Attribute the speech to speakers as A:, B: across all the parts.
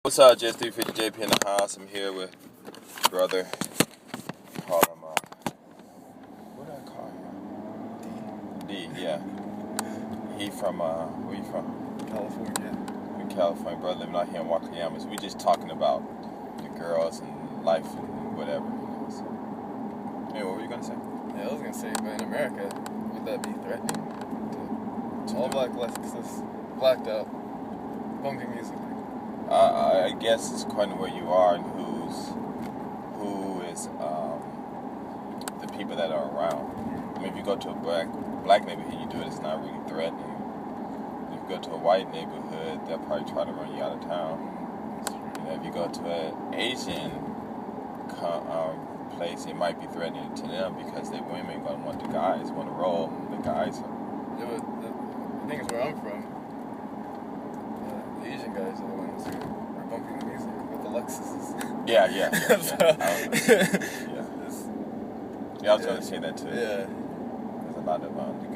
A: What's up, GS350JPN in the house. I'm here with brother. Call him, what do I call him? D, yeah. He from, where you from?
B: California.
A: In California, brother, living out here in Wakayama. So we just talking about the girls and life and whatever. So, hey, what were you going to say?
B: Yeah, I was going to say, but in America, would that be threatening? To all black Lexus, blacked out, bumping music?
A: I guess it's according to where you are and who is the people that are around. I mean, if you go to a black neighborhood, you do it, it's not really threatening. If you go to a white neighborhood, they'll probably try to run you out of town. You know, if you go to an Asian place, it might be threatening to them because the women going to want the guys want to roll. The guys are...
B: Yeah, but the thing is, where I'm from, the Asian guys are the ones who are bumping the music with the Lexuses.
A: Yeah. I was going to say that too.
B: Yeah.
A: There's a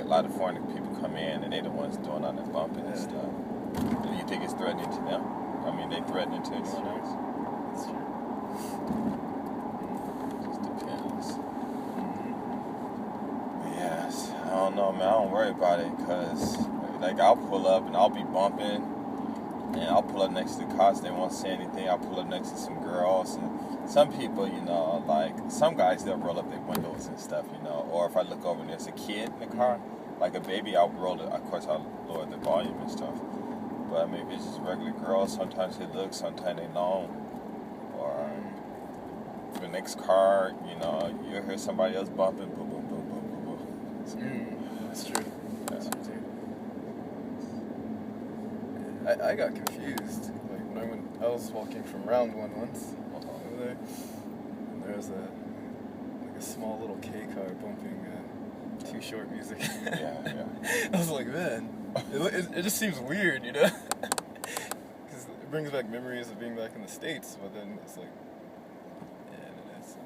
A: lot of foreign people come in and they're the ones doing all that bumping and stuff. Do you think it's threatening to them? I mean, they threatening to anyone else?
B: That's true.
A: Just depends. Yes, I don't know, man. I don't worry about it because, like, I'll pull up and I'll be bumping. And I'll pull up next to the cars, they won't say anything. I'll pull up next to some girls. And some people, you know, like, some guys, they'll roll up their windows and stuff, you know. Or if I look over and there's a kid in the car, like a baby, I'll roll it. Of course, I'll lower the volume and stuff. But, I mean, if it's just regular girls, sometimes they look, sometimes they don't. Or the next car, you know, you'll hear somebody else bumping, boom, boom, boom, boom, boom, boom.
B: That's true. That's true, too. I got confused. Like when I was walking from round one once over there, and there was a small little K car bumping Too Short music.
A: Yeah.
B: I was like, man, it just seems weird, you know? Because it brings back memories of being back in the States, but then it's like, it's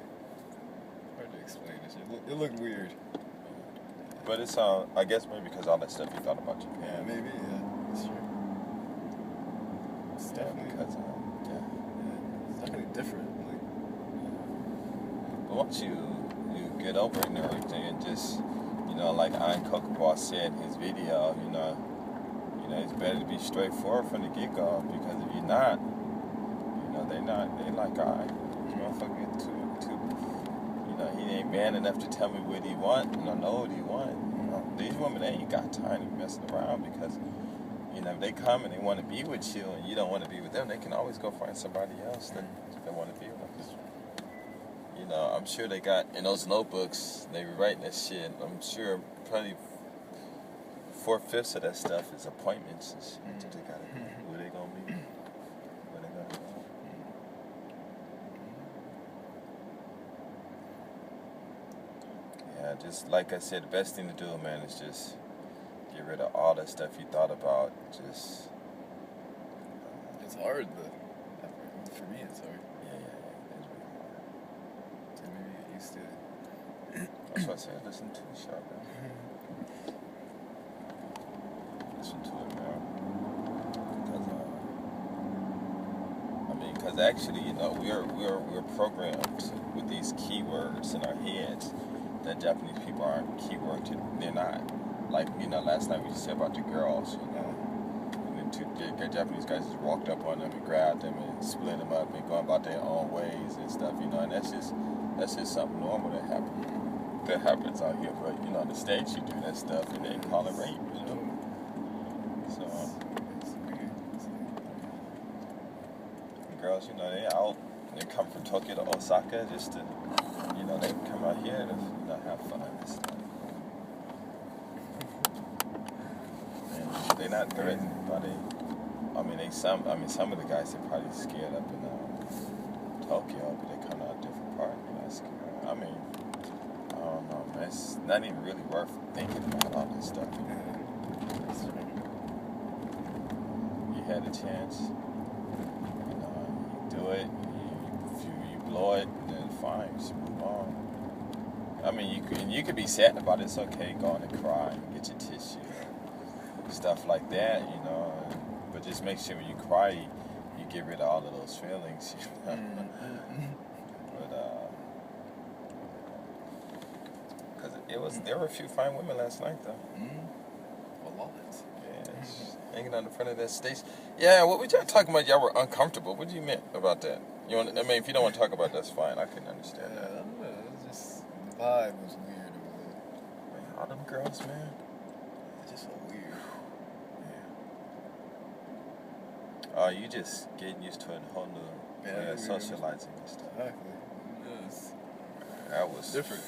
B: hard to explain. It looked weird.
A: But it's, I guess maybe because all that stuff you thought about Japan.
B: Yeah, maybe, that's true. It's definitely,
A: because,
B: it's definitely different. Like,
A: but once you get over it and everything, and just, you know, like Iron Kokobar said in his video, you know, it's better to be straightforward from the get-go, because if you're not, you know, they like, all right, this motherfucker too, you know, he ain't man enough to tell me what he want, and I know what he want. You know, these women, they ain't got time to be messing around, because, you know, if they come and they want to be with you and you don't want to be with them, they can always go find somebody else that want to be with them. You know, I'm sure they got, in those notebooks, they were writing that shit. I'm sure probably 4/5 of that stuff is appointments and shit that they got to do. Where they going to be? Where they going to go? Yeah, just like I said, the best thing to do, man, is just get rid of all that stuff you thought about. Just
B: it's hard, but for me, it's hard.
A: Yeah, it's really hard.
B: To maybe get used to it.
A: That's what I said. Listen to the show, man. Listen to it, man. Because actually, you know, we're programmed with these keywords in our heads that Japanese people aren't keyword. They're not. Like, you know, last night we just said about the girls, you know, and then the Japanese guys just walked up on them and grabbed them and split them up and going about their own ways and stuff, you know, and that's just something normal that happens out here. But, you know, in the States, you do that stuff and they call it rape, you know. So, the girls, you know, they come from Tokyo to Osaka just to, you know, they come out here to, you know, have fun and stuff. They're not threatened by some of the guys are probably scared up in Tokyo, but they come out a different part, you know, scared. I mean, I don't know, man. It's not even really worth thinking about all this stuff. You had a chance, you know, you do it, you blow it, and then fine, just move on. I mean, you could be sad about it. It's okay, go on and cry and get your tissue. Stuff like that, you know, but just make sure when you cry, you get rid of all of those feelings, you know. But because there were a few fine women last night though.
B: A lot.
A: Yeah, hanging on the front of that station. Yeah, what were y'all talking about? Y'all were uncomfortable. What do you mean about that? You want? I mean, if you don't want to talk about it, that's fine. I couldnn understand that.
B: I don't know. It was just the vibe was weird over there.
A: Man, all them girls, man.
B: It's just so weird.
A: Oh, you just getting used to a whole new way of socializing and stuff.
B: Exactly. Yes.
A: That was
B: Different.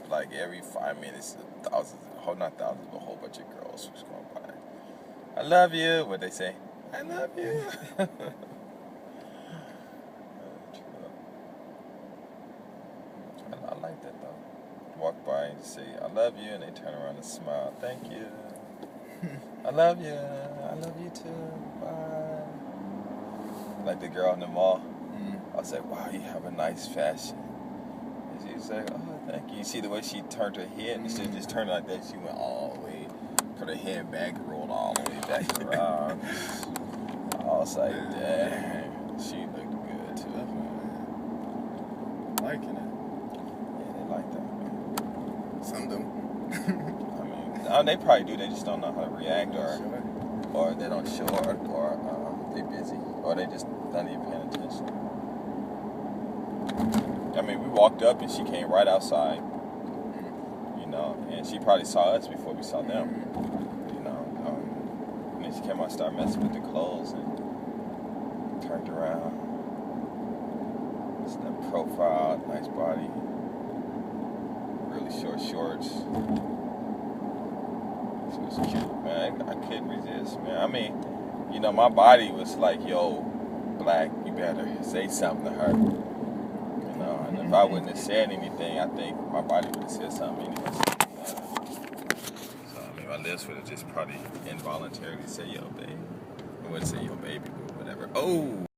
A: Like every 5 minutes, thousands, not thousands, but a whole bunch of girls was going by. I love you. What they say? I love you. I like that though. Walk by and say, I love you, and they turn around and smile. Thank you. I love you. I love you too. Bye. Like the girl in the mall. I said, wow, you have a nice fashion. And she was like, oh, thank you. You see the way she turned her head? Instead of just turning like that, she went all the way, put her head back, rolled all the way back around. I was like, dang, she looked good too.
B: Liking it.
A: Yeah, they like that, man.
B: Some don't.
A: I mean, they probably do. They just don't know how to react, or they don't show it, or they're busy, or they just not even paying attention. I mean, we walked up and she came right outside, you know, and she probably saw us before we saw them, you know. And then she came out and started messing with the clothes and turned around. It's that profile, nice body, really short shorts. She was cute, man. I couldn't resist, man. I mean, you know, my body was like, yo, Black, you better say something to her. You know, and if I wouldn't have said anything, I think my body would have said something anyway. So, I mean, my lips would have just probably involuntarily said, yo, babe. I wouldn't say, yo, baby, but whatever. Oh!